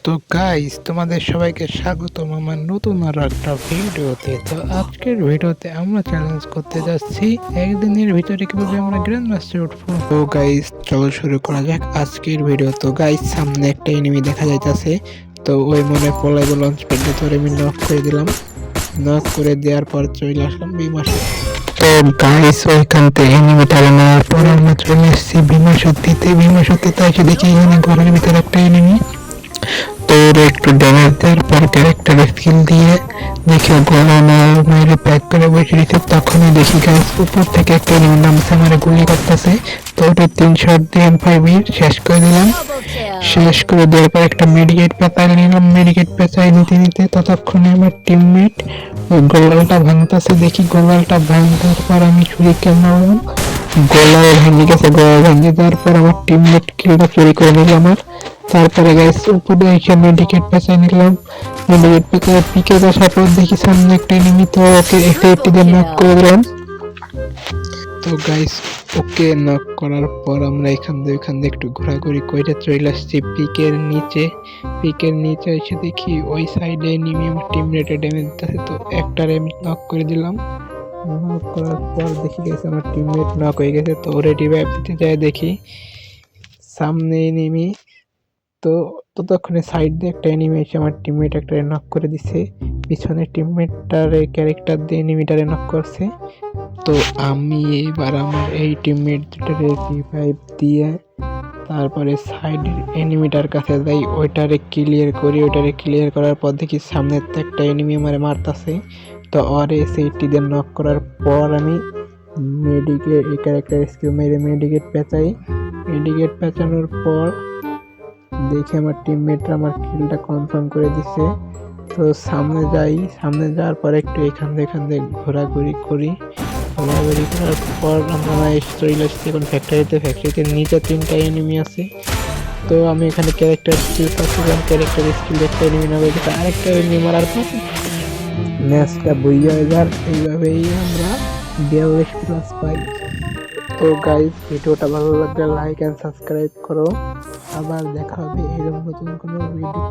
তো গাইস তোমাদের সবাইকে স্বাগতম আমার নতুন আরো একটা ভিডিওতে। তো আজকের ভিডিওতে আমরা চ্যালেঞ্জ করতে যাচ্ছি একদিনের ভিতরে কিভাবে আমরা গ্র্যান্ড মাস্টার উঠবো। তো গাইস চলো শুরু করা যাক আজকের ভিডিও। তো গাইস সামনে একটা এনিমি দেখা যাইতাছে, তো ওই মনে পলাইবো লঞ্চ প্যাডে ধরে আমি নক করে দিলাম। নক করে দেওয়ার পর চলে আসলাম বিমাসে। তো গাইস ওইখান থেকে এনিমিটারে মারার পর আমরা চলে এসেছি ভীমাশক্তিতে এসে দেখি এখানে ঘরের ভিতরে একটা এনিমি। তোর একটু ড্যামেজ দেওয়ার পর ক্যারেক্টারে স্কিল দিয়ে দেখে গলা মেরে প্যাক করে বসে রেখে তখনই দেখি গাছ উপর থেকে একটা এনিমি নামছে আমার গুলি করতেছে। তো ওটা 3 শট দিয়ে M5 শেষ করে দিলাম। শেষ করে দেওয়ার পর একটা মেডিকেট পেঁচাই নিলাম। মেডিকেট পেঁচাই নিতে নিতে ততক্ষণে আমার টিমমেট ওই গোলালটা ভাঙতেছে, দেখি গোলালটা ভাঙার পর আমি ছুরি মারলাম, গোলাল ভেঙে গেছে। গোলাল ভেঙে যাওয়ার পর আমার টিমমেট কিলটা চুরি করে নিল আমার। তারপরে গাইস উপরে এসে মেডিকেট পেঁচাই নিলাম। মেডিকেট পেঁচায় পিকে বসার পর দেখি সামনে একটা এনিমি, তো ওকে একটি দিয়ে নক করে দিলাম। তো গাইস ওকে নক করার পর আমরা এখান দিয়ে একটু ঘোরাঘুরি করে চলে আসছি পিকের নিচে। পিকের নিচে এসে দেখি ওই সাইডে এনিমি আমার টিমমেটে ড্যামেজ দিতেছে, তো একটারে আমি নক করে দিলাম। নক করার পর দেখি গেছে আমার টিমমেট নক হয়ে গেছে, তো ওরে রিভাইভ দিতে যায় দেখি সামনে এনিমি। তো ততক্ষণে সাইড দিয়ে একটা এনিমি এসে আমার টিমমেট একটা নক করে দিছে, পিছনে টিমমেটটারে ক্যারেক্টার দিয়ে এনিমিটারে নক করছে। তো আমি এবার আমার এই টিমমেট দুটারে রিভাইভ দিয়ে তারপরে সাইডের এনিমিটার কাছে যাই, ওইটারে ক্লিয়ার করার পর দেখি সামনে একটা এনিমি আমারে মারতাছে। তো ওরে সেইটি দিয়ে নক করার পর আমি মেডিকেট এই ক্যারেক্টার স্কিল মেরে মেডিকেট পেঁচানোর পর দেখে আমার টিমমেটরা আমার কিলটা কনফার্ম করে দিছে। তো সামনে যাওয়ার পর একটু এখান দিয়ে ঘোরাঘুরি করার পর আমরা চলে আসছি এখন ফ্যাক্টরিতে নিচে 3টা এনিমি আছে। তো আমি এখানে ক্যারেক্টার স্কিল পাচ্ছিলাম, ক্যারেক্টার স্কিল একটা এনিমি না হয়ে গেছে, আরেকটা এনিমি মারার পর ম্যাচটা বইয়া হয়ে যার। এইভাবেই আমরা 42+ পাই। তো গাইজ ভিডিওটা ভালো লাগলে লাইক এন্ড সাবস্ক্রাইব করো। আবার দেখা হবে এরকম নতুন কোনো ভিডিও।